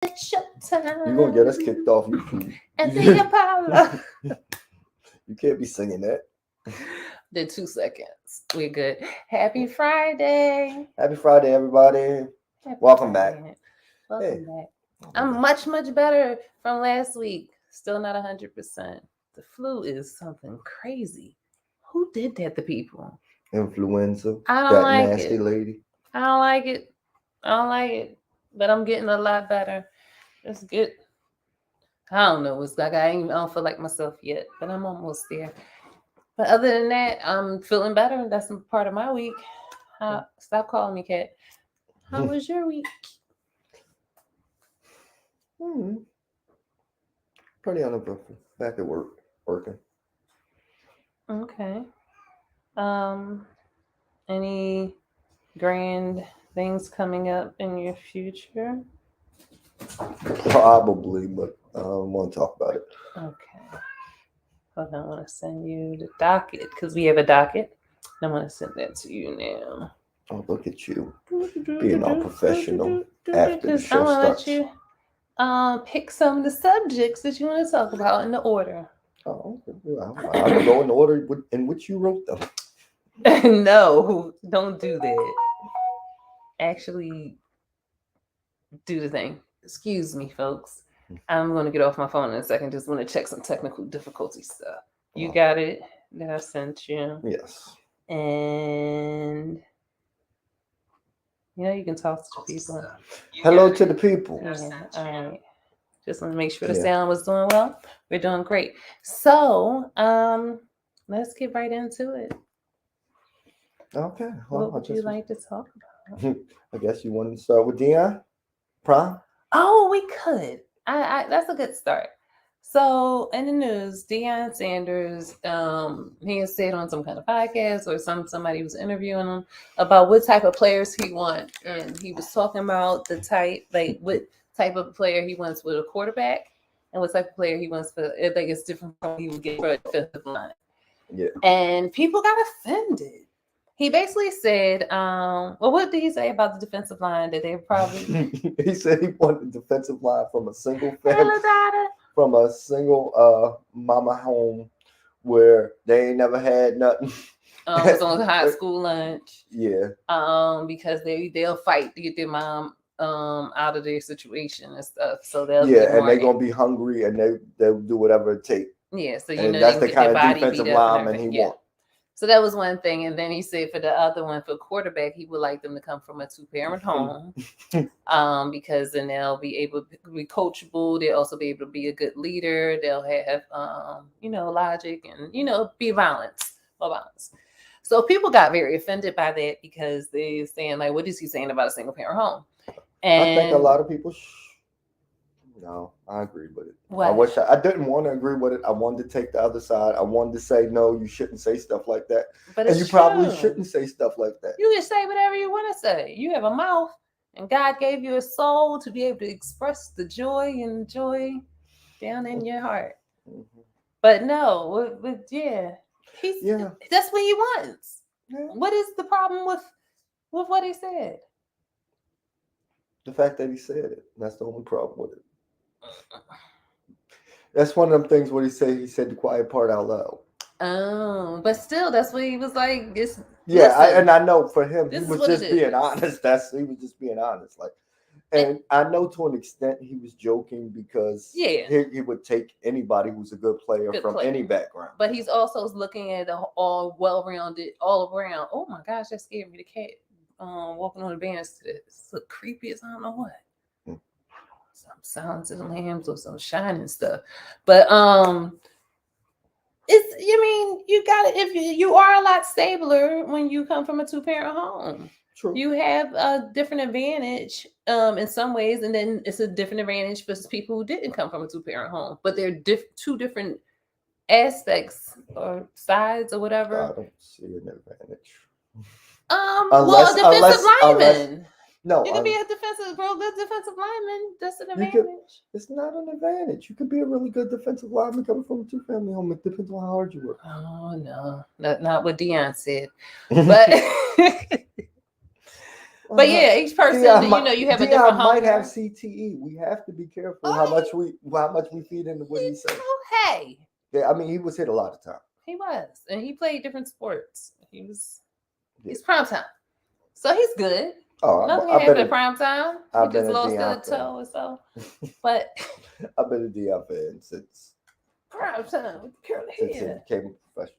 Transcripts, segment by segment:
It's your time. You're gonna get us kicked off YouTube. And then Apollo. You can't be singing that. The 2 seconds. We're good. Happy Friday. Happy Friday, everybody. Welcome back. Welcome back. I'm much better from last week. Still not 100%. The flu is something crazy. Who did that to people? Influenza. I don't that like nasty it. lady. I don't like it. I don't like it. But I'm getting a lot better. It's good. I don't know. It's like I don't feel like myself yet, but I'm almost there. But other than that, I'm feeling better. That's part of my week. Stop calling me Kat. How was your week? Pretty uneventful. Back at work, working. Okay. Any grand things coming up in your future? Probably, but I don't want to talk about it. Okay. Hold on, I want to send you the docket because we have a docket. I want to send that to you now. Oh, look at you being all professional after the show I'm gonna starts. let you pick some of the subjects that you want to talk about in the order. Oh, okay. I can go in the order in which you wrote them. No, don't do that. Actually, do the thing. Excuse me, folks. I'm going to get off my phone in a second. Just want to check some technical difficulty stuff. You got it that I sent you? Yes. And you can talk to the people. Hello to the people. Yeah, all right. Just want to make sure the sound was doing well. We're doing great. So, let's get right into it. Okay. Well, what would you like to talk about? I guess you want to start with Deion? Prom? Oh, we could. I that's a good start. So in the news, Deion Sanders, he has said on some kind of podcast or somebody was interviewing him about what type of players he wants, and he was talking about the type, like what type of player he wants with a quarterback, and what type of player he wants for. I think it's different from what he would get for a defensive line. Yeah. And people got offended. He basically said, well, what did he say about the defensive line? That they probably he said he wanted the defensive line from a single family, from a single mama home where they ain't never had nothing. It was on high school lunch. Yeah. Because they'll fight to get their mom out of their situation and stuff. So they're gonna be hungry and they'll do whatever it takes. Yeah, so that's the kind of defensive lineman he wants. So that was one thing. And then he said for the other one, for quarterback, he would like them to come from a 2-parent home because then they'll be able to be coachable. They'll also be able to be a good leader. They'll have, logic and, be more violence. So people got very offended by that because they're saying, like, what is he saying about a single-parent home? And I think a lot of people... No, I agree with it. What? I didn't want to agree with it. I wanted to take the other side. I wanted to say, no, you shouldn't say stuff like that. But and you probably shouldn't say stuff like that. You can say whatever you want to say. You have a mouth, and God gave you a soul to be able to express the joy down in your heart. Mm-hmm. But no, that's what he wants. Yeah. What is the problem with what he said? The fact that he said it. That's the only problem with it. That's one of them things where he said the quiet part out loud. Oh, but still, that's what he was like. I know for him, he was just being honest. He was just being honest. Like, and I know to an extent he was joking because he would take anybody who's a good player from any background. But he's also looking at all well-rounded, all around. Oh my gosh, that scared me. The cat walking on the banister. It's so creepy as I don't know what. Some sounds of lambs or some shining stuff. But you got it. If you are a lot stabler when you come from a 2-parent home. True. You have a different advantage in some ways, and then it's a different advantage for people who didn't come from a 2-parent home. But they're two different aspects or sides or whatever. I don't see an advantage. A defensive lineman. No, you can be a good defensive lineman. That's an advantage. It's not an advantage. You could be a really good defensive lineman coming from a 2-family home. It depends on how hard you work. Oh no, not what Deion said. But But yeah, each person, Deion, you have a different hunger. Might have CTE. We have to be careful how much we feed into what he says. Hey. Yeah, I mean, he was hit a lot of times. He was, and he played different sports. He's prime time, so he's good. Oh, nothing happened at prime time. He just lost a toe or so. But I've been a Deion fan since prime time with the curly hair. Since he became a professional.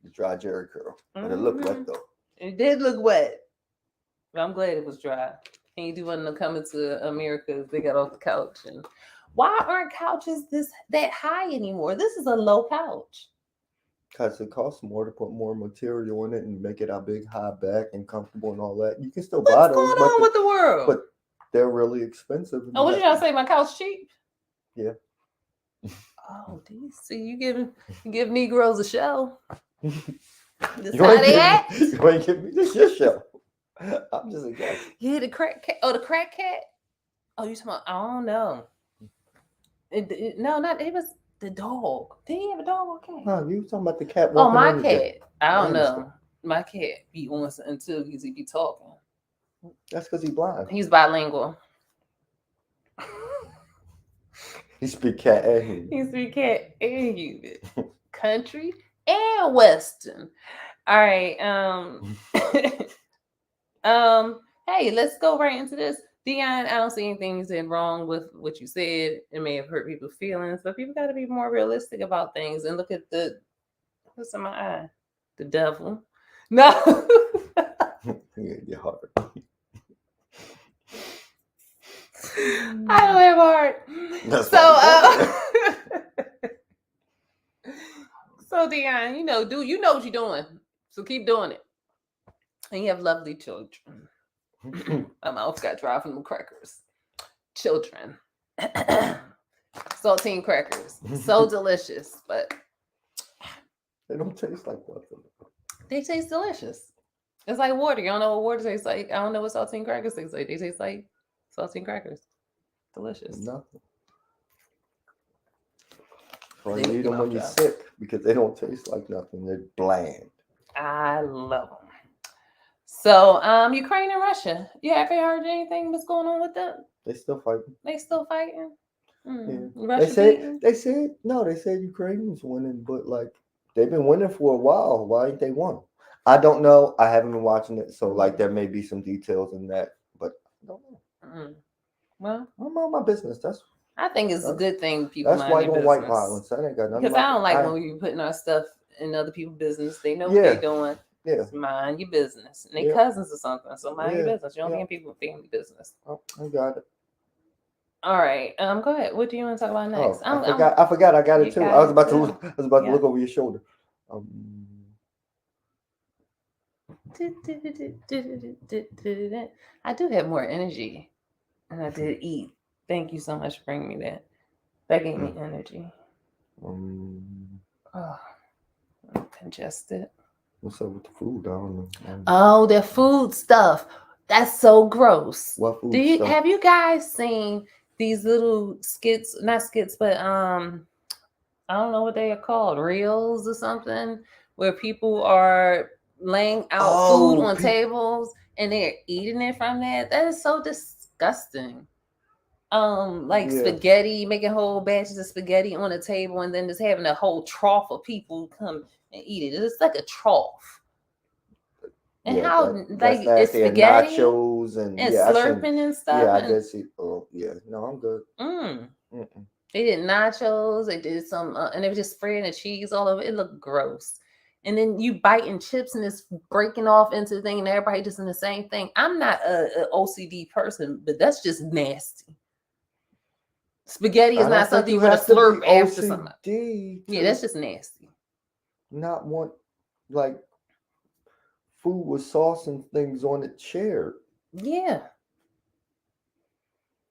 The dry Jerry curl. But it looked wet though. It did look wet. But I'm glad it was dry. He do want to come into America. They got off the couch. And why aren't couches that high anymore? This is a low couch. Because it costs more to put more material in it and make it a big high back and comfortable and all that. You can still buy those. What's going on with the world? But they're really expensive. Oh, what did y'all say? My couch cheap? Yeah. Oh, see, you give Negroes a show. That's how they act. You ain't give me this your show. I'm just a guy. Yeah, the crack cat. Oh, the crack cat. Oh, you talking about? I don't know. It was the dog. Did he have a dog or cat? No, you talking about the cat. Oh, my cat. I don't know. My cat be on until he be talking. That's because he's blind. He's bilingual. He speak cat and human. He speak cat and human. Country and Western. All right. Hey, let's go right into this. Deion, I don't see anything wrong with what you said. It may have hurt people's feelings, but people got to be more realistic about things and look at what's in my eye? The devil. No. You're hard. I don't have heart. So Deion, you know what you're doing. So keep doing it. And you have lovely children. My mouth got dry from the crackers. Children. Saltine crackers. So delicious, but they don't taste like nothing. They taste delicious. It's like water. You don't know what water tastes like. I don't know what saltine crackers taste like. They taste like saltine crackers. Delicious. Nothing. Or you eat them when you're sick because they don't taste like nothing. They're bland. I love them. So, Ukraine and Russia. You haven't heard anything that's going on with them? They still fighting. They still fighting? Yeah. They said Ukrainians winning, but like they've been winning for a while. Why ain't they won? I don't know. I haven't been watching it, so like there may be some details in that, but I don't know. Well, I'm on my business. I think it's a good thing. People that's white on white violence. That ain't got nothing. Because I don't like when you're putting our stuff in other people's business. They know what they're doing. Yeah. Just mind your business. And they cousins or something. So mind your business. You don't get people with family business. Oh, I got it. All right. Go ahead. What do you want to talk about next? I forgot. I got it too. I was about to look over your shoulder. I do have more energy. And I did eat. Thank you so much for bringing me that. That gave me energy. Oh, I'm congested. What's up with the food? I don't know. Oh, the food stuff. That's so gross. What food stuff? Have you guys seen these little skits? Not skits, but I don't know what they are called. Reels or something, where people are laying out food on tables and they're eating it from that. That is so disgusting. Spaghetti, making whole batches of spaghetti on a table and then just having a whole trough of people come and eat it. It's like a trough. And it's spaghetti nachos and slurping and stuff. Yeah, I did see. Oh, yeah. No, I'm good. They did nachos. They did some, and they were just spreading the cheese all over. It looked gross. And then you biting chips and it's breaking off into the thing, and everybody just in the same thing. I'm not a OCD person, but that's just nasty. Spaghetti is not something you want to slurp after something. Yeah, that's just nasty. Not want like food with sauce and things on it shared. Yeah.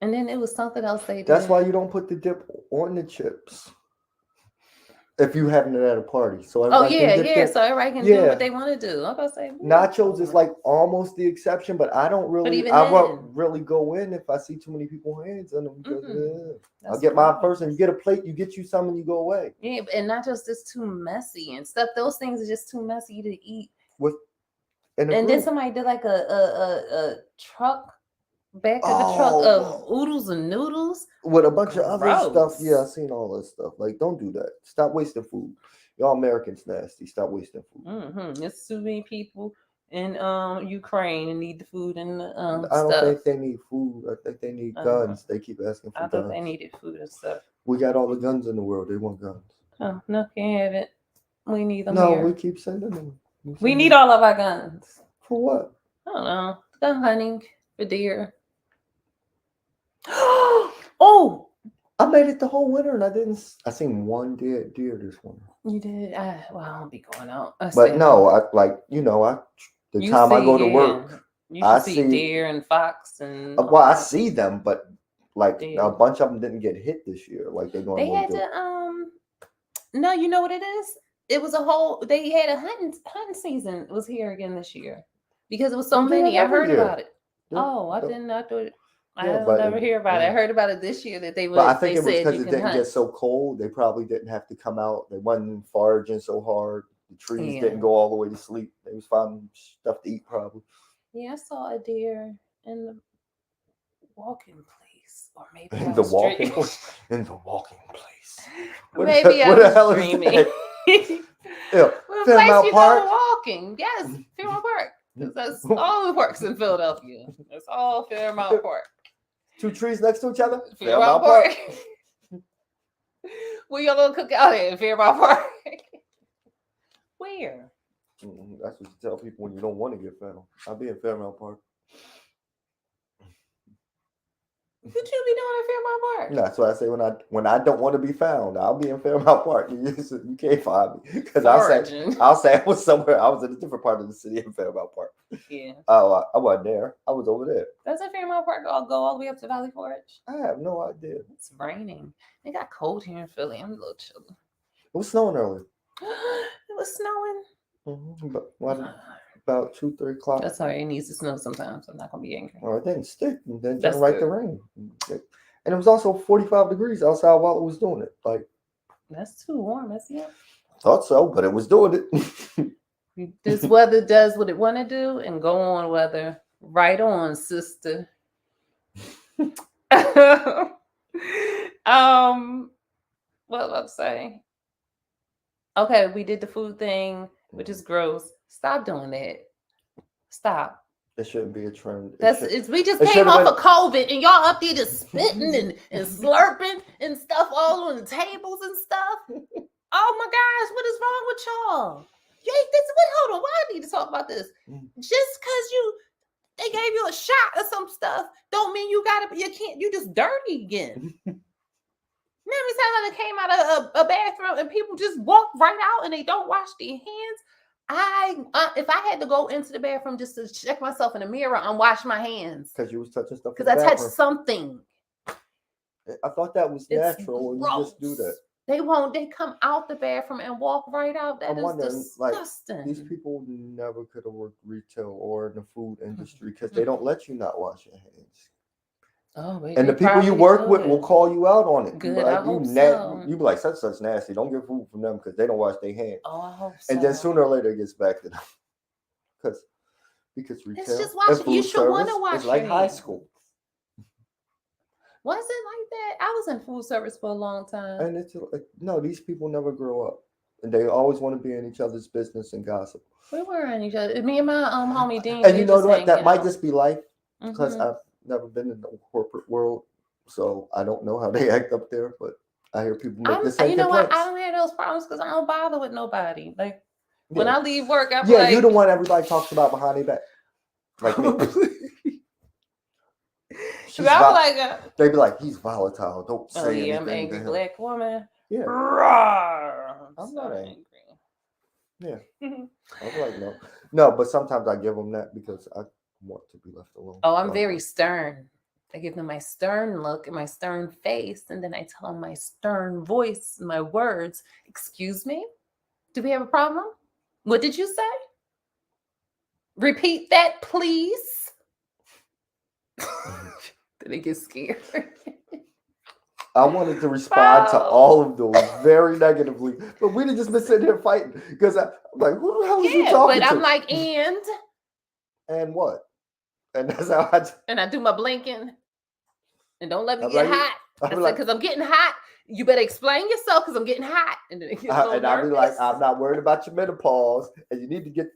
And then it was something else they did. That's why you don't put the dip on the chips. If you having it at a party. So so everybody can do what they want to do. I'm about to say nachos is like almost the exception, but I don't really won't really go in if I see too many people hands on them because I'll get my person. You get a plate, you get you some and you go away. Yeah, and nachos just too messy and stuff. Those things are just too messy to eat. And then somebody did like a truck. Back of the truck of oodles and noodles with a bunch of other stuff. Yeah, I seen all that stuff. Like, don't do that. Stop wasting food. Y'all Americans nasty. Stop wasting food. There's too many people in Ukraine and need the food and the I don't think they need food. I think they need guns. They keep asking for guns. I thought they needed food and stuff. We got all the guns in the world. They want guns. Oh, no, can't have it. We need them. No, we keep sending them. We need all of our guns. For what? I don't know. Gun hunting for deer. Oh, I made it the whole winter and I seen one deer this winter. You did? Well, I won't be going out. But no, I time I go to work, I see deer and fox and. Well, I see them, but like deer. A bunch of them didn't get hit this year. Like they had to. No, you know what it is? It was they had a hunting season was here again this year because it was so many. I heard about it. I didn't. I thought. I never hear about it. I heard about it this year that they would. But I think it was because it didn't get so cold. They probably didn't have to come out. They wasn't foraging so hard. The trees didn't go all the way to sleep. They was finding stuff to eat probably. Yeah, I saw a deer in the walking place, or maybe in the walking place. Maybe I was dreaming. Yeah, Fairmount Park. Walking. Yes, Fairmount Park. That's all the parks in Philadelphia. That's all Fairmount Park. 2 trees next to each other. Fairmount Park. Where your little cookout at? Fairmount Park. Where? That's what you tell people when you don't want to get found. I'll be in Fairmount Park. What you be doing in Fairmount Park? No, that's what I say when I don't want to be found. I'll be in Fairmount Park. You can't find me because I'll say I was somewhere. I was in a different part of the city in Fairmount Park. Yeah. Oh, I wasn't there. I was over there. Doesn't Fairmount Park go all the way up to Valley Forge? I have no idea. It's raining. It got cold here in Philly. I'm a little chilly. It was snowing earlier. It was snowing. But about 2-3 o'clock. That's all right. It needs to snow sometimes. I'm not gonna be angry. Well, it didn't stick. And then turn right to rain. And it was also 45 degrees outside while it was doing it. Like that's too warm, isn't it? Thought so, but it was doing it. This weather does what it want to do, and go on weather. Right on, sister. What was I saying? Okay, we did the food thing, which is gross. Stop doing that. Stop. It shouldn't be a trend. We just came off of COVID and y'all up there just spitting and slurping and stuff all on the tables and stuff. Oh my gosh, what is wrong with y'all? Hold on, why I need to talk about this? Just because they gave you a shot or some stuff, don't mean you just dirty again. Every time I came out of a bathroom and people just walk right out and they don't wash their hands. If I had to go into the bathroom just to check myself in the mirror, I'm washing my hands. Because you was touching stuff. Because I touched something. I thought that was natural when you just do that. They come out the bathroom and walk right out. That is disgusting. Like, these people never could have worked retail or in the food industry because they don't let you not wash your hands. Oh, wait, and the people you work with will call you out on it. Good, I hope so. You be like, such nasty. Don't get food from them because they don't wash their hands. Oh, I hope so. And then sooner or later it gets back to them. Because retail it's just washing. You should want to wash. It's like high school. Was it like that? I was in food service for a long time. And these people never grow up. And they always want to be in each other's business and gossip. We were in each other. Me and my homie Dean. And you know what? That might just be life. Because I've never been in the corporate world, so I don't know how they act up there. But I hear people make the same complaints. You know what? I don't have those problems because I don't bother with nobody. Like when I leave work, I'm like, you're the one everybody talks about behind their back. Like me. They be like, he's volatile. Don't say anything. I'm an angry black woman. Yeah. I'm not angry. Yeah. I'm like, no, but sometimes I give them that because I want to be left alone. Oh, I'm very stern. I give them my stern look and my stern face, and then I tell them my stern voice, my words. Excuse me? Do we have a problem? What did you say? Repeat that, please. Then they get scared. I wanted to respond to all of those very negatively, but we'd have just been sitting here fighting because I'm like, who the hell is you talking to? But I'm like, and And what? And that's how I do my blinking. And don't let me get hot. I said, because I'm getting hot. You better explain yourself because I'm getting hot. And then I'll be like, I'm not worried about your menopause, and you need to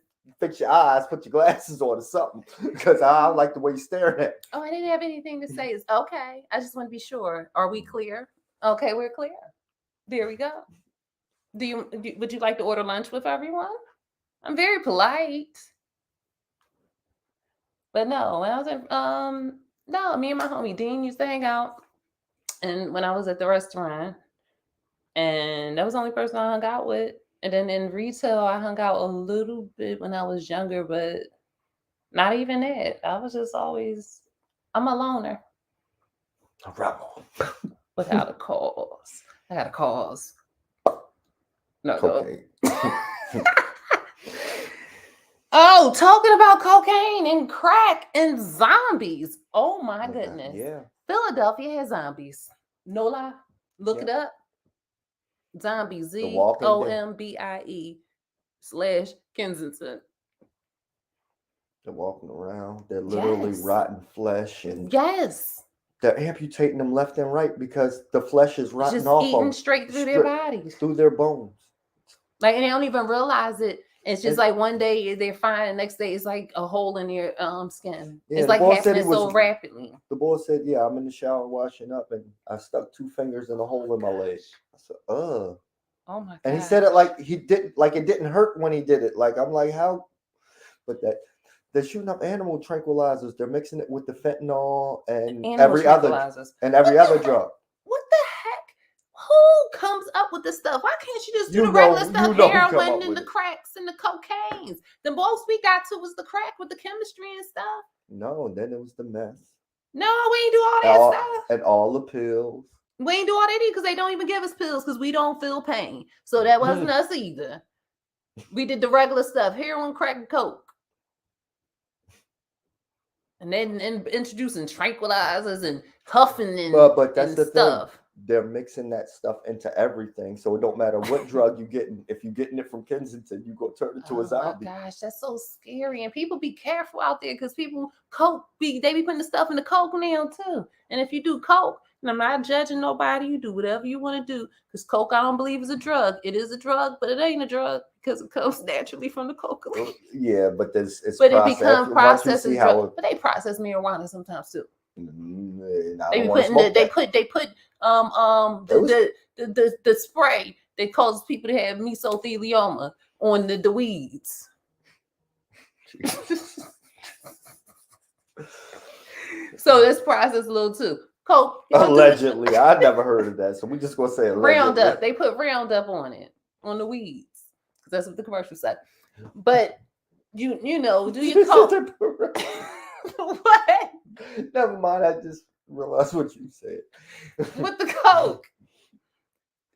fix your eyes, put your glasses on or something, because I don't like the way you're staring at. Oh, I didn't have anything to say. It's okay. I just want to be sure. Are we clear? Okay, we're clear. There we go. Would you like to order lunch with everyone? I'm very polite. But no, when I was at me and my homie Dean used to hang out. And when I was at the restaurant, and that was the only person I hung out with. And then in retail, I hung out a little bit when I was younger, but not even that. I was just always, I'm a loner. A rebel. Without a cause. I got a cause. No, cocaine. Oh, talking about cocaine and crack and zombies. Oh my goodness. Yeah. Philadelphia has zombies. No lie. Look it up. Zombies. ZOMBIE/Kensington. They're walking around. They're literally rotten flesh. And they're amputating them left and right because the flesh is rotting off of them. Straight through their bodies. Through their bones. Like, and they don't even realize it. It's just like one day they're fine, the next day it's like a hole in your skin. Yeah, it's like happening so rapidly. The boy said, "Yeah, I'm in the shower washing up, and I stuck 2 fingers in a hole in my leg." I said, "Oh my God!" And he said it like he didn't, like it didn't hurt when he did it. Like I'm like, how? But they're shooting up animal tranquilizers. They're mixing it with the fentanyl and every other drug. What the heck? Who comes up with this stuff? Why can't you just do the regular stuff, heroin and the cracks and the cocaines? The most we got to was the crack with the chemistry and stuff. No, and then it was the meth. No, we ain't do all that stuff. And all the pills. We ain't do all that either because they don't even give us pills because we don't feel pain. So that wasn't us either. We did the regular stuff, heroin, crack, and coke. And then introducing tranquilizers and huffing and but that's the stuff. Thing. They're mixing that stuff into everything, so it don't matter what drug you getting. If you're getting it from Kensington, you go turn into a zombie. Oh my gosh, that's so scary. And people be careful out there because people they be putting the stuff in the coke now too. And if you do coke, and I'm not judging nobody, you do whatever you want to do. Because coke, I don't believe is a drug. It is a drug, but it ain't a drug because it comes naturally from the cocaine. Yeah, but it becomes processed as drug. But they process marijuana sometimes too. They put the spray that causes people to have mesothelioma on the weeds. So that's processed a little too. Coke. Allegedly. I never heard of that. So we just gonna say allegedly. Roundup. They put Roundup on it, on the weeds. Because that's what the commercial said. But you know, do you coke? What? Never mind. I just realized what you said. With the coke.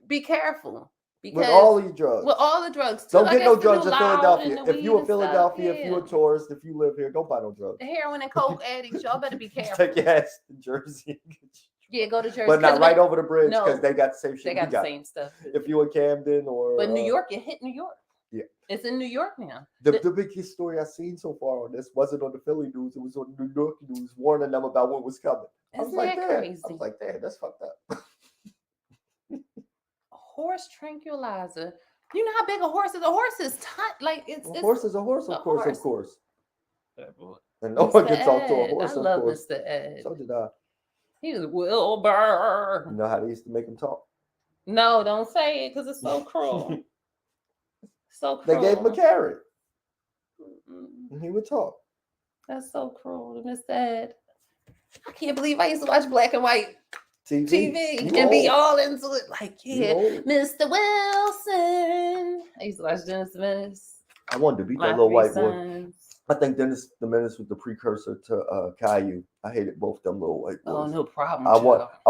Be careful. Because with all these drugs. With all the drugs. Don't get no drugs in Philadelphia. If you're in Philadelphia, if you're a tourist, if you live here, don't buy no drugs. The heroin and coke addicts, y'all better be careful. Take your ass to Jersey. Yeah, go to Jersey. But not right over the bridge because they got the same shit. They got the same stuff. If you're in Camden or... But New York, you hit New York. Yeah. It's in New York now. The biggest story I've seen so far on this wasn't on the Philly news. It was on New York news warning them about what was coming. Isn't that crazy? I was like, damn, that's fucked up. Horse tranquilizer. You know how big a horse is? A horse is like it's a horse is a horse, of course. And no Mr. one can talk to a Ed. horse. I love Mr. Ed. So did I. He was Wilbur. You know how they used to make him talk? No, don't say it because it's so cruel. So cruel. They gave him a carrot. And he would talk. That's so cruel to Mr. Ed. I can't believe I used to watch black and white TV and be all into it. Like, yeah, Mr. Wilson. I used to watch Dennis the Menace. I wanted to beat that little white boy. I think Dennis the Menace was the precursor to Caillou. I hated both them little white boys. Oh, no problem. I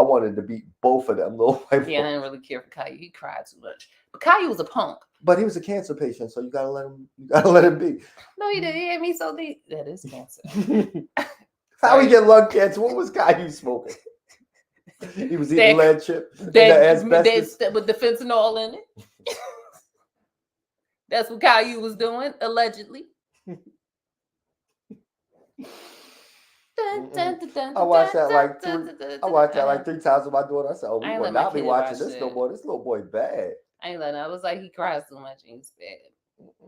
wanted to beat both of them little white boys. Yeah, I didn't really care for Caillou. He cried too much. But Caillou was a punk. But he was a cancer patient, so you gotta let him be. No, he didn't. He had me so deep. That is cancer. How he get lung cancer? What was Caillou smoking? He was eating lead chip and the asbestos with the fentanyl in it. That's what Caillou was doing, allegedly. I watched that like three times with my daughter. I said, "Oh, we will not be watching this no more. This little boy bad." I ain't letting. I was like, he cries too much and he's bad.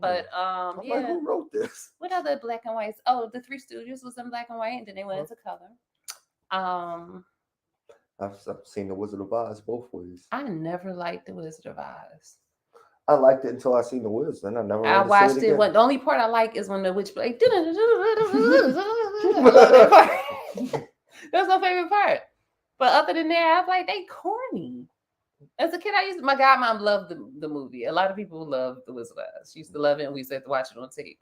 But I'm like, who wrote this? What other black and whites? Oh, the Three Stooges was in black and white, and then they went into color. I've seen the Wizard of Oz both ways. I never liked the Wizard of Oz. I liked it until I seen the Wiz, then I never. I watched it. The only part I like is when the witch played. That's my favorite part. But other than that, I was like, they corny. As a kid, my godmom loved the movie. A lot of people love the Wizard of Oz. She used to love it, and we used to have to watch it on tape.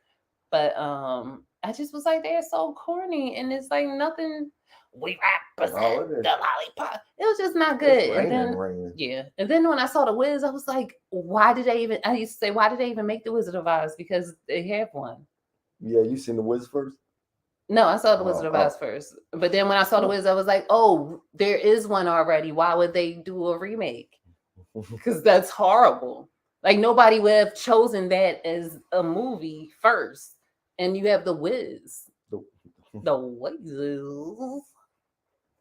But I just was like, they're so corny, and it's like nothing. We represent the lollipop. It was just not good. And then when I saw the Wiz, I was like, why did they even? I used to say, why did they even make the Wizard of Oz? Because they have one. Yeah, you seen the Wiz first? No, I saw the Wizard of Oz first. But then when I saw the Wiz, I was like, oh, there is one already. Why would they do a remake? Because that's horrible. Like nobody would have chosen that as a movie first. And you have the Wiz. The Wiz.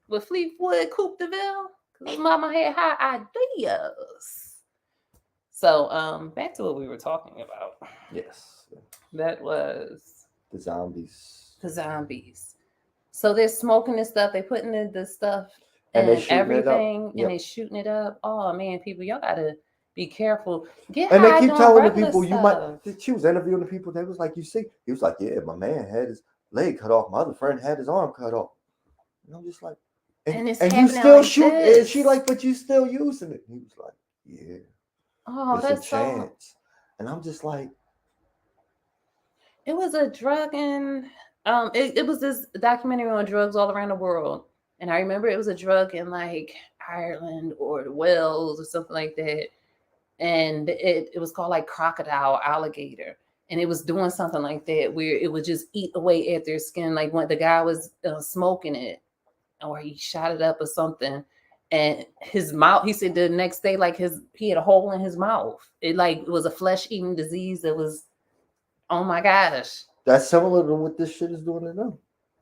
With Fleetwood Coupe de Ville. Because mama had high ideas. So back to what we were talking about. Yes. That was the zombies. So they're smoking this stuff. They're putting in the stuff and everything, and they're shooting it up. Oh man, people, y'all gotta be careful. And they keep telling the people you might. She was interviewing the people. They was like, you see, he was like, yeah, my man had his leg cut off. My other friend had his arm cut off. And I'm just like, and you still like shoot. And she like, but you still using it. And he was like, yeah. Oh, that's a chance. And I'm just like, it was a drug and it was this documentary on drugs all around the world. And I remember it was a drug in like Ireland or Wales or something like that. And it was called like crocodile alligator. And it was doing something like that where it would just eat away at their skin. Like when the guy was smoking it or he shot it up or something. And his mouth, he said the next day, like he had a hole in his mouth. It like was a flesh-eating disease that was, oh my gosh. That's similar to what this shit is doing to them.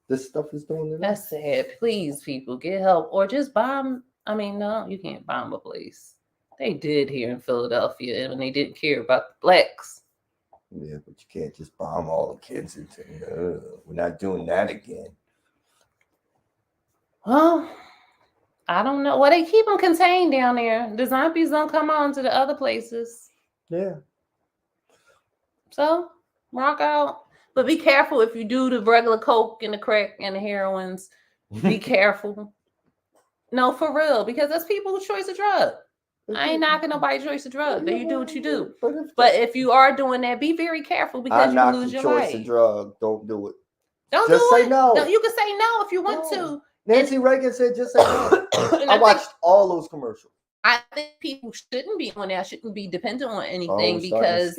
This stuff is doing to them. That's sad. Please, people, get help. Or just bomb. I mean, no, you can't bomb a place. They did here in Philadelphia, and they didn't care about the blacks. Yeah, but you can't just bomb all the kids into we're not doing that again. Well, I don't know. Well, they keep them contained down there. The zombies don't come on to the other places. Yeah. So, rock out. But be careful if you do the regular coke and the crack and the heroines. Be careful. No, for real. Because that's people's choice of drug. I ain't knocking nobody's choice of drug. You do what you do. But if you are doing that, be very careful because you lose your life. Choice of drug. Don't do it. Don't just do it. Say no. No. You can say no if you want to. Nancy Reagan said just say no. I watched all those commercials. I think people shouldn't be on that. Shouldn't be dependent on anything because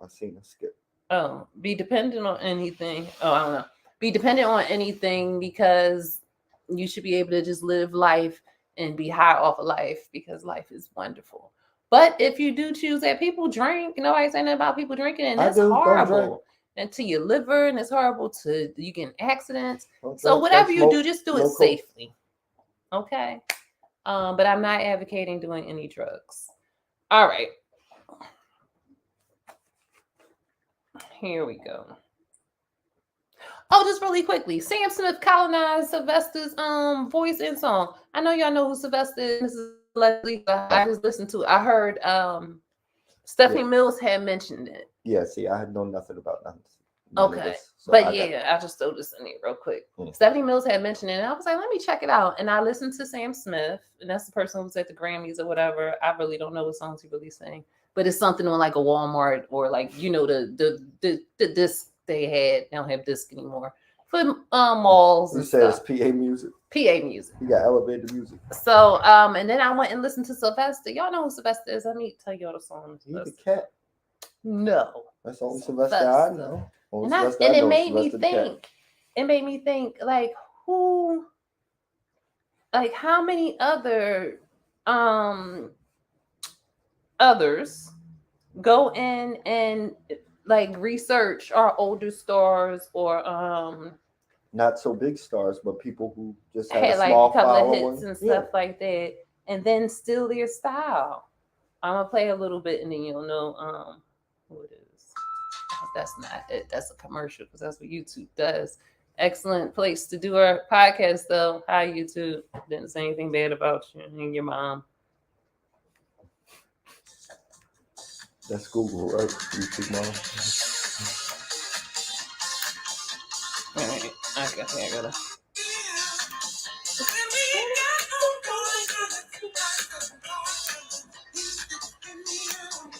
I've seen a skip. Oh, be dependent on anything. Oh, I don't know. Be dependent on anything because you should be able to just live life and be high off of life because life is wonderful. But if you do choose that, people drink. Nobody's saying about people drinking, and that's horrible. And to your liver, and it's horrible to you get in accidents. So whatever you do, just do it safely. Okay. But I'm not advocating doing any drugs. All right. Here we go. Oh, just really quickly. Sam Smith colonized Sylvester's voice and song. I know y'all know who Sylvester is. Mrs. Leslie. I just listened to it. I heard Stephanie Mills had mentioned it. Yeah, see, I had known nothing about nothing. Okay. But I just threw this in here real quick. Stephanie Mills had mentioned it, and I was like, let me check it out. And I listened to Sam Smith, and that's the person who was at the Grammys or whatever. I really don't know what songs he really sang. But it's something on like a Walmart or like, you know, the disc they had. They don't have disc anymore. For malls. You said it's PA music. PA music. You got elevator music. So, and then I went and listened to Sylvester. Y'all know who Sylvester is. Let me tell y'all the song. He's the cat. No. That's only Sylvester I know. And it made me think. It made me think, like, who, like, how many other others go in and like research our older stars or not so big stars, but people who just had a like small a couple following. of hits and stuff like that, and then still their style. I'm gonna play a little bit, and then you'll know who it is. Oh, that's not it. That's a commercial because that's what YouTube does. Excellent place to do our podcast, though. Hi, YouTube. Didn't say anything bad about you and your mom. That's Google, right? YouTube mom. All right, I gotta.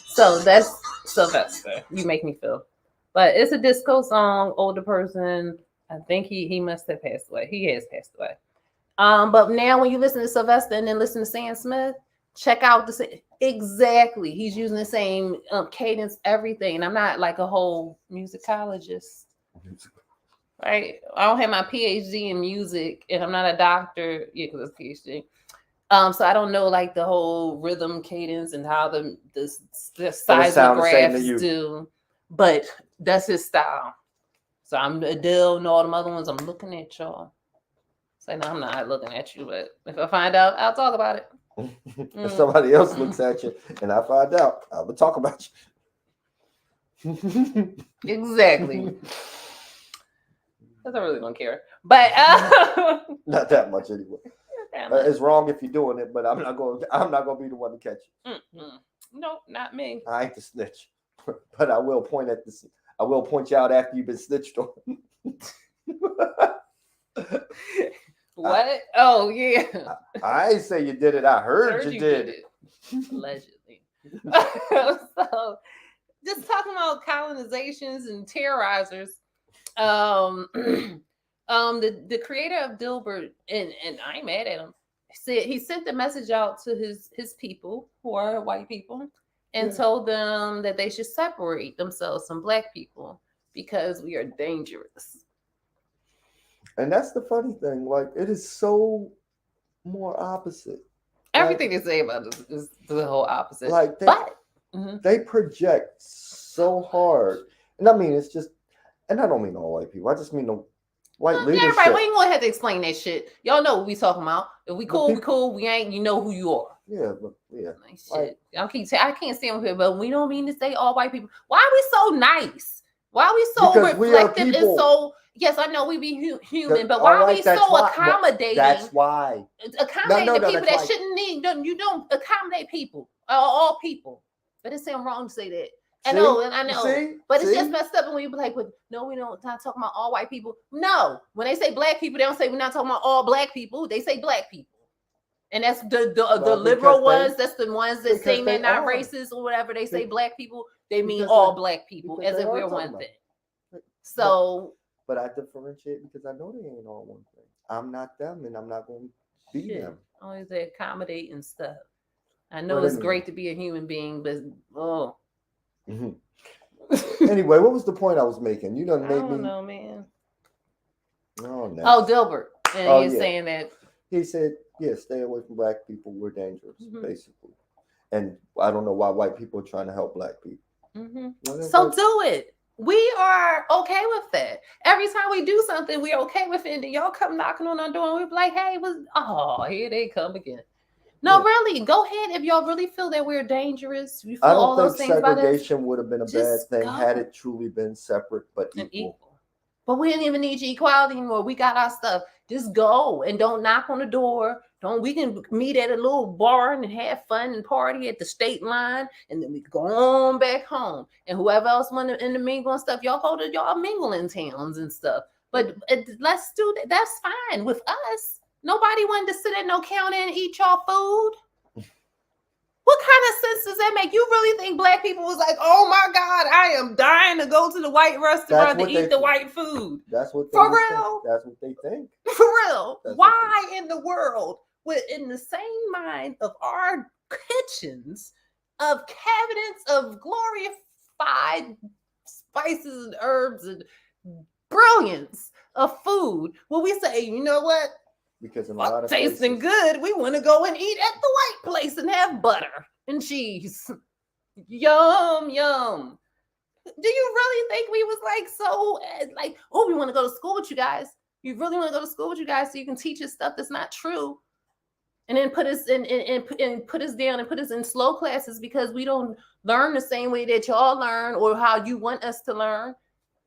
So that's Sylvester. You make me feel. But it's a disco song, older person. I think he must have passed away. He has passed away. But now when you listen to Sylvester and then listen to Sam Smith, check out exactly. He's using the same cadence, everything. And I'm not like a whole musicologist. Right? I don't have my PhD in music, and I'm not a doctor. Yeah, because it's PhD. So I don't know like the whole rhythm cadence and how the seismographs do, but that's his style. So I'm Adele and all them other ones. I'm looking at y'all. Say no, I'm not looking at you, but if I find out, I'll talk about it. If somebody else looks at you and I find out, I will talk about you. Exactly. Because I really don't care, but not that much anyway. It's wrong if you're doing it, but I'm not going to be the one to catch you. No, not me. I ain't the snitch, but I will point you out after you've been snitched on. What? Oh yeah. I ain't say you did it. I heard you did it. Allegedly. So, just talking about colonizations and terrorizers. The creator of Dilbert, and I ain't mad at him, said he sent the message out to his people who are white people and told them that they should separate themselves from black people because we are dangerous. And that's the funny thing. Like, it is so more opposite. Everything they say about this is the whole opposite. Like, they project so hard. And I mean, it's just, and I don't mean all white people. I just mean the white leadership. Everybody, we ain't gonna have to explain that shit. Y'all know what we talking about. If we cool, we cool. We ain't. You know who you are. Yeah, but yeah. Like, shit. I can't stand here, but we don't mean to say all white people. Why are we so nice? Why are we so reflective and so? Yes, I know we be human, but why are we so accommodating? That's why. Accommodating the people that shouldn't need. You don't accommodate people, all people. But it's saying wrong to say that. I know, but it's just messed up when you be like, no, we don't. Not talking about all white people. No, when they say black people, they don't say we're not talking about all black people. They say black people, and that's the liberal ones. That's the ones that say they're not racist or whatever. They say black people. They mean all black people as if we're one thing. So, but I differentiate because I know they ain't all one thing. I'm not them, and I'm not going to be them. Always they accommodate and stuff. I know it's great to be a human being, but Anyway, what was the point I was making? You done made me. I don't know, man. Oh, Dilbert. And he's saying that. He said, stay away from black people. We're dangerous, basically. And I don't know why white people are trying to help black people. So do it. We are okay with that. Every time we do something, we're okay with it. And y'all come knocking on our door and we're like, hey, here they come again. No, really, go ahead. If y'all really feel that we're dangerous, you feel all those things about us. I don't think segregation would have been a bad thing had it truly been separate but equal. But we didn't even need equality anymore. We got our stuff. Just go and don't knock on the door. We can meet at a little barn and have fun and party at the state line, and then we go on back home. And whoever else want to in the mingle and stuff, y'all go to y'all mingling towns and stuff. But let's do that. That's fine with us. Nobody wanted to sit at no counter and eat y'all food. What kind of sense does that make? You really think black people was like, oh my God, I am dying to go to the white restaurant to eat the white food? That's what they For real? That's what they think. For real? Why in the world, in the same mind of our kitchens, of cabinets of glorified spices and herbs and brilliance of food, will we say, you know what? Because in a lot of tasting good, we want to go and eat at the white place and have butter and cheese. Yum, yum. Do you really think we was like, we want to go to school with you guys? You really want to go to school with you guys so you can teach us stuff that's not true. And then put us and put us down and put us in slow classes because we don't learn the same way that y'all learn or how you want us to learn.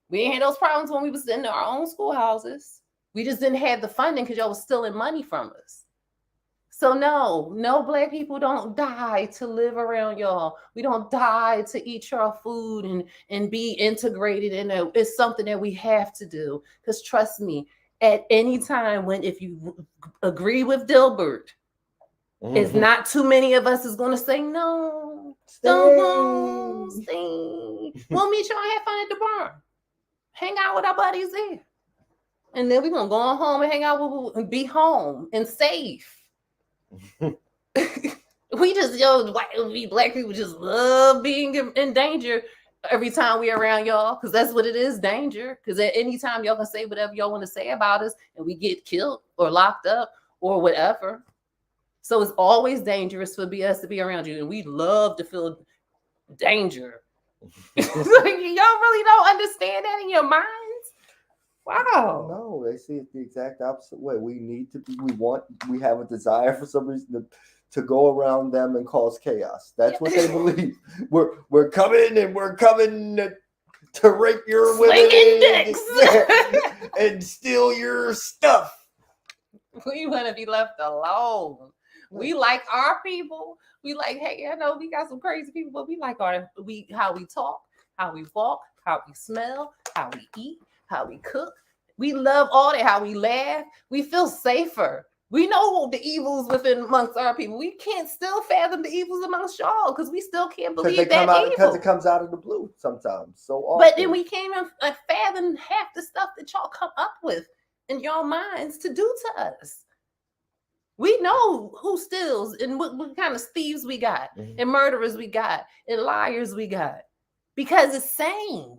We ain't had those problems when we was in our own schoolhouses. We just didn't have the funding because y'all was stealing money from us. So no Black people don't die to live around y'all. We don't die to eat y'all food and be integrated in it. It's something that we have to do. Because trust me, at any time if you agree with Dilbert, it's not too many of us is going to say, no, don't go, stay. We'll meet y'all and have fun at the barn. Hang out with our buddies there. And then we're going to go on home and hang out and be home and safe. We Black people just love being in danger every time we're around y'all because that's what it is, danger. Because at any time y'all can say whatever y'all want to say about us and we get killed or locked up or whatever. So it's always dangerous for us to be around you, and we love to feel danger. Y'all really don't understand that in your minds? Wow. No, they see it the exact opposite way. We have a desire for some reason to go around them and cause chaos. That's what they believe. We're coming to rape your women and steal your stuff. We want to be left alone. We like our people. We like, hey, I know we got some crazy people, but we like how we talk, how we walk, how we smell, how we eat, how we cook. We love all that, how we laugh. We feel safer. We know the evils within amongst our people. We can't still fathom the evils amongst y'all because we still can't believe that evil. Because it comes out of the blue sometimes. So often. But then we can't even fathom half the stuff that y'all come up with in your minds to do to us. We know who steals and what kind of thieves we got and murderers we got and liars we got because it's sane.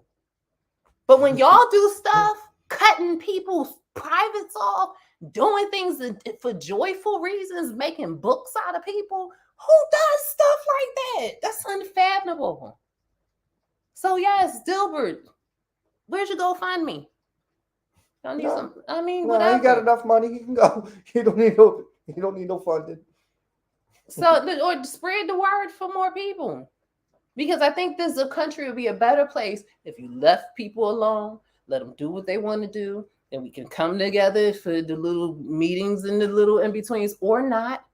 But when y'all do stuff, cutting people's privates off, doing things for joyful reasons, making books out of people, who does stuff like that? That's unfathomable. So yes, Dilbert, where'd you go find me? Don't need some. I mean, whatever. He got enough money. He can go. He don't need no funding. Or spread the word for more people, because I think this country would be a better place if you left people alone, let them do what they want to do, and we can come together for the little meetings and the little in betweens, or not,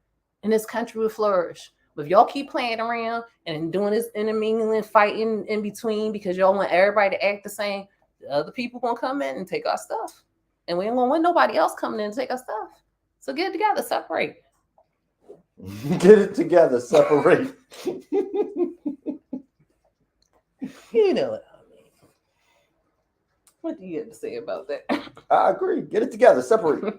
and this country will flourish. But if y'all keep playing around and doing this intermingling, fighting in between because y'all want everybody to act the same, the other people gonna come in and take our stuff, and we ain't gonna want nobody else coming in and take our stuff. So get it together, separate. Get it together, separate. You know what I mean. What do you have to say about that? I agree. Get it together, separate.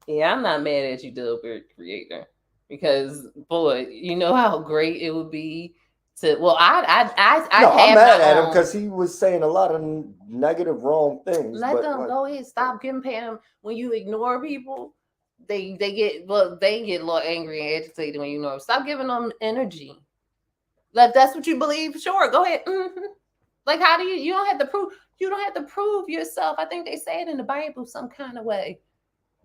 Yeah, I'm not mad at you, Dilbert, creator, because boy, you know how great it would be to. Well, I'm mad at him because he was saying a lot of negative, wrong things. Let them go ahead. Stop giving them. When you ignore people, they get a little angry and agitated when you ignore them. Stop giving them energy. Like that's what you believe. Sure, go ahead. Like how do you don't have to prove. You don't have to prove yourself. I think they say it in the Bible some kind of way.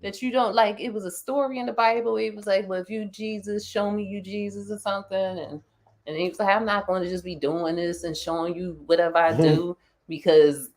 That you don't like. It was a story in the Bible. It was like, well, if you Jesus, show me you Jesus or something. And he was like, I'm not going to just be doing this and showing you whatever I do because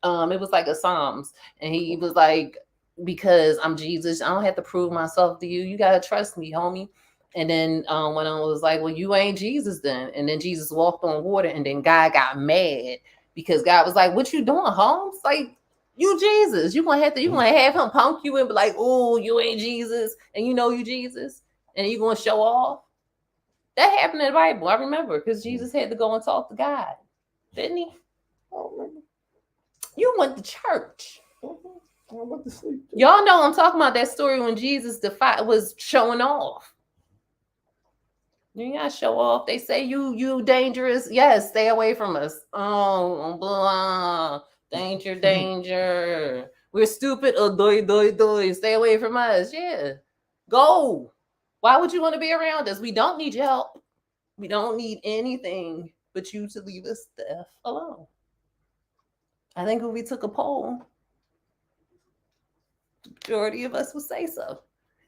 it was like a Psalms. And he was like, because I'm Jesus, I don't have to prove myself to you. You got to trust me, homie. And then when I was like, well, you ain't Jesus then. And then Jesus walked on water. And then God got mad because God was like, what you doing, Holmes? Like, you Jesus. You're gonna have him punk you and be like, oh, you ain't Jesus, and you know you Jesus, and you're gonna show off. That happened in the Bible. I remember because Jesus had to go and talk to God, didn't he? You went to church. I went to sleep. Y'all know I'm talking about that story when Jesus was showing off. You gotta show off. They say you dangerous. Yes, stay away from us. Oh, blah. Danger. We're stupid. Doy. Stay away from us. Yeah. Go. Why would you want to be around us? We don't need your help. We don't need anything but you to leave us the F alone. I think if we took a poll the majority of us will say so.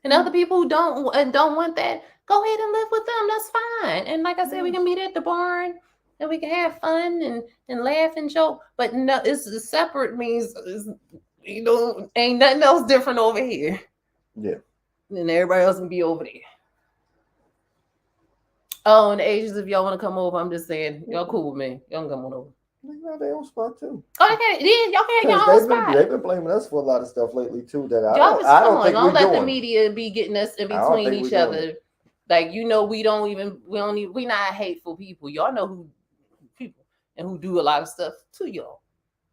And other people who don't want that, go ahead and live with them. That's fine. And like I said, we can meet at the barn and we can have fun and laugh and joke. But no, it's separate means, ain't nothing else different over here. Yeah. And everybody else can be over there. Oh, and the Asians, if y'all want to come over, I'm just saying, y'all cool with me. Y'all can come on over. They got their own spot too. Oh, okay. Yeah, y'all can have your own spot. They've been blaming us for a lot of stuff lately too. That I don't think don't let the media be getting us in between each other. Like, we not hateful people. Y'all know who people and who do a lot of stuff to y'all.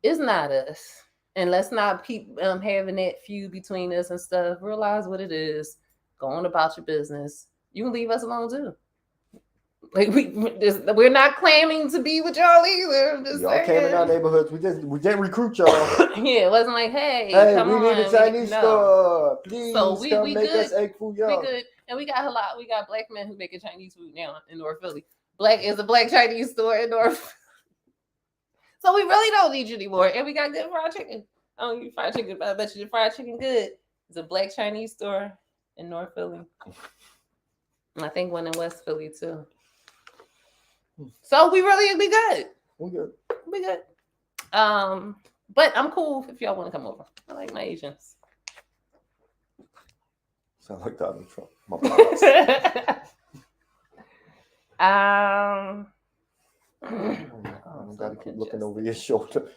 It's not us. And let's not keep having that feud between us and stuff. Realize what it is. Go on about your business. You can leave us alone too. Like we're not claiming to be with y'all either. Y'all came in our neighborhoods. We didn't recruit y'all. Yeah, it wasn't like, hey, come we need a Chinese store. Please, so we make good. Us egg foo young. We good, and we got black men who making Chinese food now in North Philly. Black is a black Chinese store in North. So we really don't need you anymore, and we got good fried chicken. I don't eat fried chicken, but I bet you the fried chicken good. It's a black Chinese store in North Philly. And I think one in West Philly too. So we good. We good. But I'm cool if y'all want to come over. I like my Asians. Sound like Donald Trump. I don't gotta keep looking over your shoulder.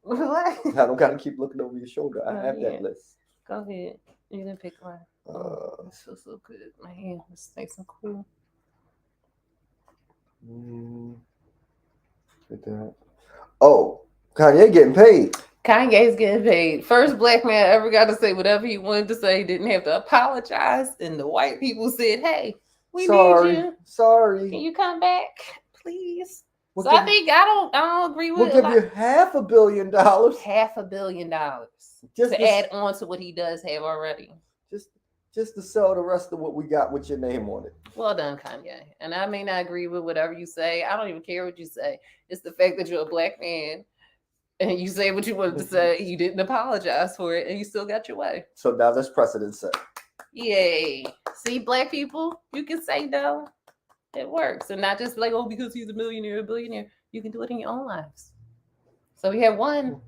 What? I don't gotta keep looking over your shoulder. I have that list. Go ahead. You can pick one. It feels so good. My hand is nice and cool. Oh, Kanye getting paid. Kanye's getting paid. First black man ever got to say whatever he wanted to say. Didn't have to apologize. And the white people said, hey, we need you. Sorry. Can you come back, please? I don't agree with it. We'll give you $500 million. $500 million. Just to add on to what he does have already. Just to sell the rest of what we got with your name on it. Well done, Kanye. And I may not agree with whatever you say. I don't even care what you say. It's the fact that you're a black man and you say what you wanted to say. You didn't apologize for it and you still got your way. So now there's precedent set. Yay. See, black people, you can say no. It works. And not just like, oh, because he's a millionaire, a billionaire. You can do it in your own lives. So we have one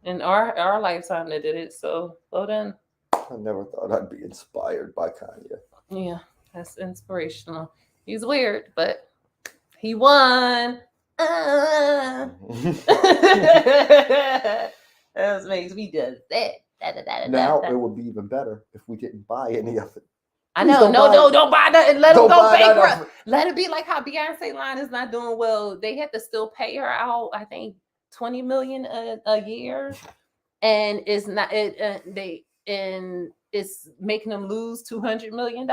in our lifetime that did it. So well done. I never thought I'd be inspired by Kanye. Yeah, that's inspirational. He's weird, but he won. That makes me just that. Now it would be even better if we didn't buy any of it. I know. Don't buy nothing. Let him go bankrupt. Let it be like how Beyonce line is not doing well. They had to still pay her out, I think, $20 million a year, and it's not and it's making them lose $200 million,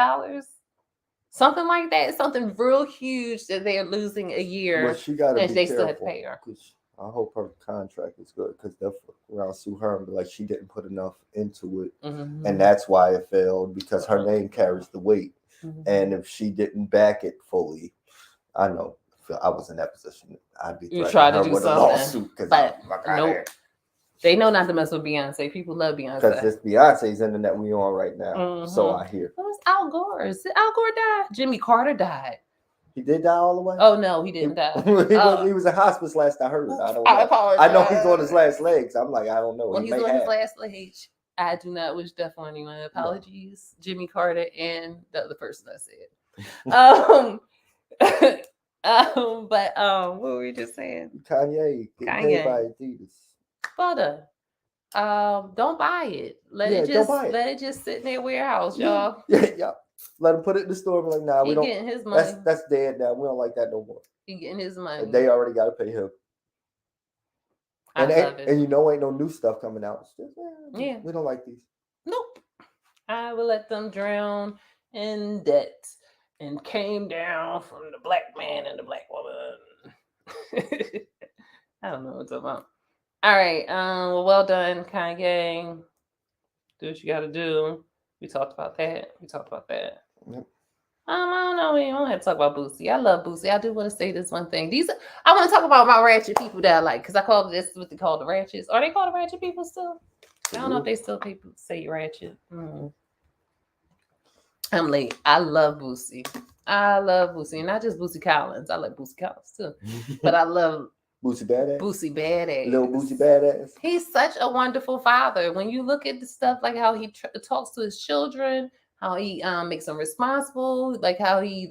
something like that. Something real huge that they are losing a year. Well, she got to be they careful. Still have to pay her. I hope her contract is good because they'll around sue her and be like she didn't put enough into it, and that's why it failed because her name carries the weight. And if she didn't back it fully, I know if I was in that position, I'd be trying to do something. A lawsuit but nope. They know not to mess with Beyonce. People love Beyonce. Because it's Beyonce's internet we on right now. So I hear. It was Al Gore. Did Al Gore die? Jimmy Carter died. He did die all the way? Oh, no, he didn't die. He was in hospice last I heard. I don't know. I apologize. I know he's on his last legs. I'm like, I don't know. Well, he's on his last legs. I do not wish death on anyone. Apologies, no. Jimmy Carter and the other person I said. But what were we just saying? Kanye paid by Adidas. Butter. Don't buy it. Let it just sit in their warehouse, y'all. Yeah. Let him put it in the store. Be like, nah, we don't. Getting his money. That's dead now. We don't like that no more. He getting his money. And they already got to pay him. I love it. And you know, ain't no new stuff coming out. Yeah. We don't like these. Nope. I will let them drown in debt and came down from the black man and the black woman. I don't know what I'm talking about. All right. Well done, Kanye. Do what you got to do. We talked about that. Yep. I don't know. We don't have to talk about Boosie. I love Boosie. I do want to say this one thing. I want to talk about my ratchet people that I like because I call this what they call the ratchets. Are they called the ratchet people still? I don't know if they still people say ratchet. I'm late. I love Boosie. And not just Boosie Collins. I like Boosie Collins too, but I love Boosie Badass. Little Boosie Badass. He's such a wonderful father. When you look at the stuff like how he talks to his children, how he makes them responsible, like how he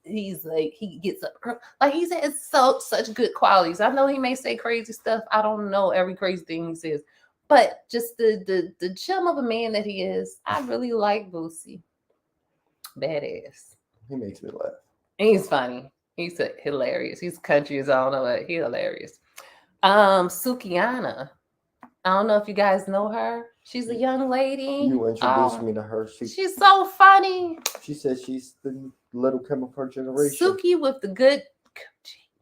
he's like he gets up, like he says such good qualities. I know he may say crazy stuff. I don't know every crazy thing he says, but just the gem of a man that he is, I really like Boosie. Badass. He makes me laugh. He's funny. He's hilarious. He's country as I don't know what. He's hilarious. Sukiana. I don't know if you guys know her. She's a young lady. You introduced me to her. She's so funny. She said she's the Little Kim of her generation. Suki with the good.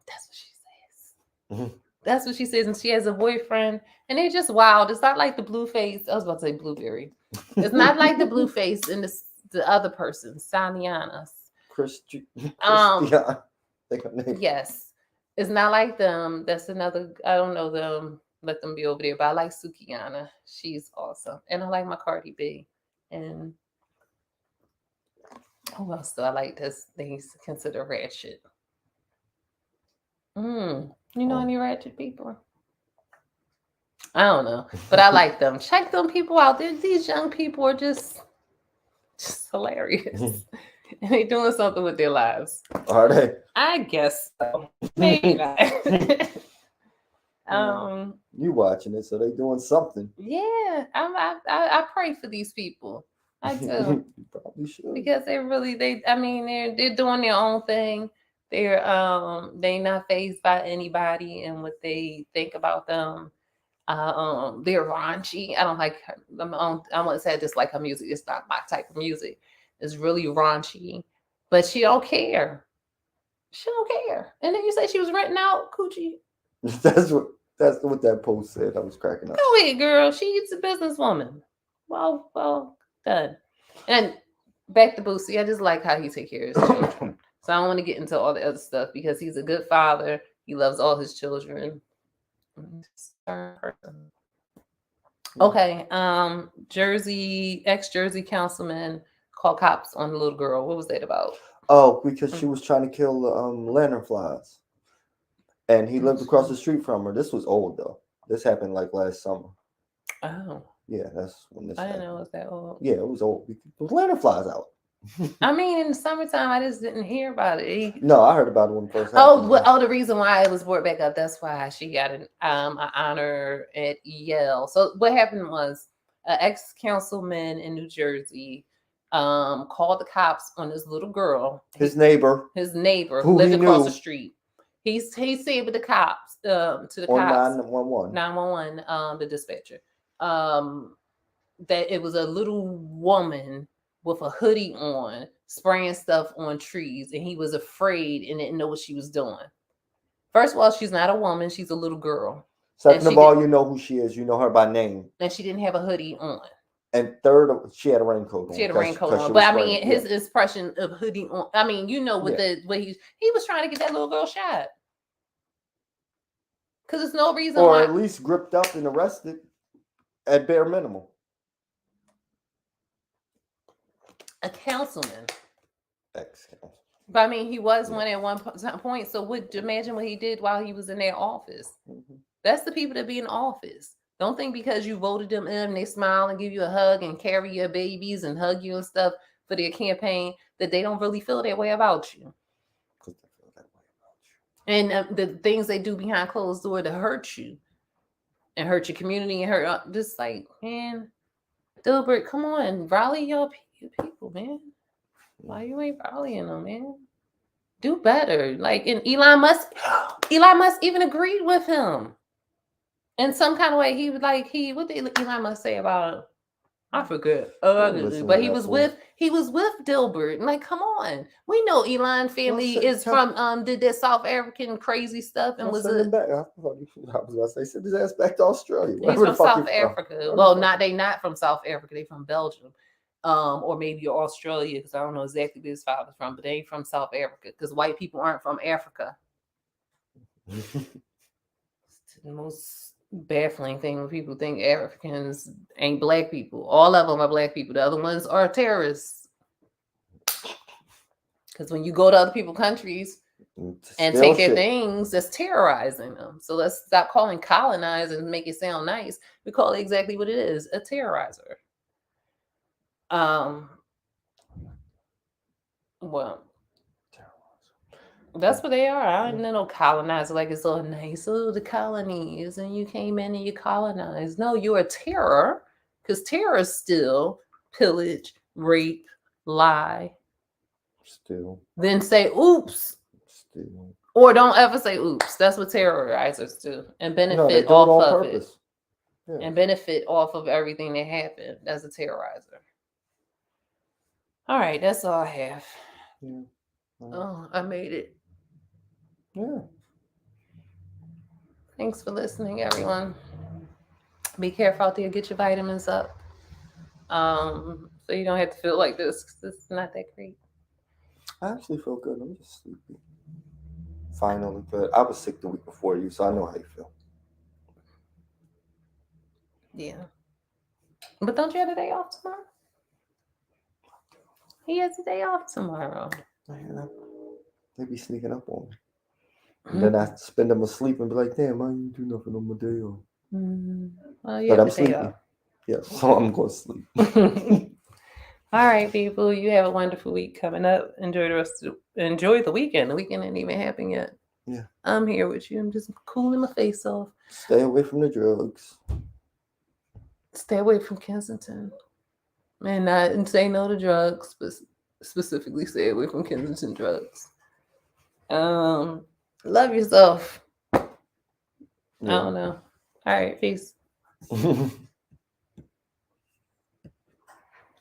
That's what she says. Mm-hmm. That's what she says, and she has a boyfriend, and they're just wild. It's not like the Blueface. I was about to say Blueberry. It's not like the Blueface and the other person, Saniana. Christiana. Yes, it's not like them. That's another. I don't know them. Let them be over there. But I like Sukiana. She's awesome, and I like my Cardi B. And who else do I like? This things consider ratchet. You know any ratchet people? I don't know, but I like them. Check them people out. These young people are just hilarious. And they're doing something with their lives. Are they? I guess so. Maybe not. You watching it, so they're doing something. Yeah, I pray for these people. I do. You probably should. Because they're doing their own thing. They're not fazed by anybody and what they think about them. They're raunchy. I don't like her. I wouldn't say I dislike her music. It's not my type of music. It's really raunchy, but she don't care. She don't care. And then you say she was renting out coochie. That's what that post said. I was cracking up. Go ahead, girl. She's a businesswoman. Well done. And back to Boosie. I just like how he take care of his children. So I don't want to get into all the other stuff because he's a good father. He loves all his children. Okay. Ex-Jersey councilman called cops on the little girl. What was that about? Oh, because she was trying to kill lanternflies. And he lived across the street from her. This was old though. This happened like last summer. Oh. Yeah, that's when this happened. I didn't know it was that old. Yeah, it was old. There was lanternflies out. I mean, in the summertime, I just didn't hear about it. No, I heard about it when first happened. The reason why it was brought back up, that's why she got an honor at Yale. So what happened was an ex-councilman in New Jersey called the cops on this little girl. His neighbor who lived across the street. He said with the cops, to the cops. 911, the dispatcher, that it was a little woman with a hoodie on, spraying stuff on trees, and he was afraid and didn't know what she was doing. First of all, she's not a woman; she's a little girl. Second of all, you know who she is. You know her by name. And she didn't have a hoodie on. And third, she had a raincoat on. She had a raincoat on. But I mean, his expression of hoodie on. I mean, you know, with the way he was trying to get that little girl shot. Because there's no reason or at least gripped up and arrested at bare minimum. A councilman. Ex-councilman. But I mean, he was one at one point. So imagine what he did while he was in their office. Mm-hmm. That's the people that be in office. Don't think because you voted them in and they smile and give you a hug and carry your babies and hug you and stuff for their campaign that they don't really feel that way about you. And the things they do behind closed door to hurt you and hurt your community and hurt just like, man, Dilbert, come on, rally your people, man. Why you ain't rallying them, man? Do better. Like, and Elon Musk even agreed with him in some kind of way. He was like, what did Elon Musk say about him? I forget. But he was with Dilbert. Like, come on. We know Elon family is from did that South African crazy stuff and was a back. I was going to say, send his ass back to Australia. He's from South Africa. Well, not from South Africa. They from Belgium. Or maybe Australia, because I don't know exactly where his father's from, but they ain't from South Africa because white people aren't from Africa. It's the most baffling thing when people think Africans ain't black people. All of them are black people. The other ones are terrorists. Because when you go to other people's countries and take their things, that's terrorizing them. So let's stop calling colonized and make it sound nice. We call it exactly what it is, a terrorizer. Well, that's what they are. I don't know colonizer like it's all nice. Oh, the colonies, and you came in and you colonized. No, you're a terror, because terrorists still pillage, rape, lie. Still. Then say oops. Still. Or don't ever say oops. That's what terrorizers do. And benefit off of purpose. It. Yeah. And benefit off of everything that happened. That's a terrorizer. All right, that's all I have. Yeah. Oh, I made it. Yeah. Thanks for listening, everyone. Be careful out there. Get your vitamins up. So you don't have to feel like this, because it's not that great. I actually feel good. I'm just sleepy. Finally, but I was sick the week before you, so I know how you feel. Yeah. But don't you have a day off tomorrow? He has a day off tomorrow. Man, they be sneaking up on me. And then I spend them asleep and be like, damn, I didn't do nothing on my day off. Well, but I'm sleepy. Yeah, so I'm going to sleep. All right, people. You have a wonderful week coming up. Enjoy the weekend. The weekend ain't even happened yet. Yeah. I'm here with you. I'm just cooling my face off. Stay away from the drugs. Stay away from Kensington. And not say no to drugs, but specifically stay away from Kensington drugs. Love yourself. Yeah. I don't know. All right, peace.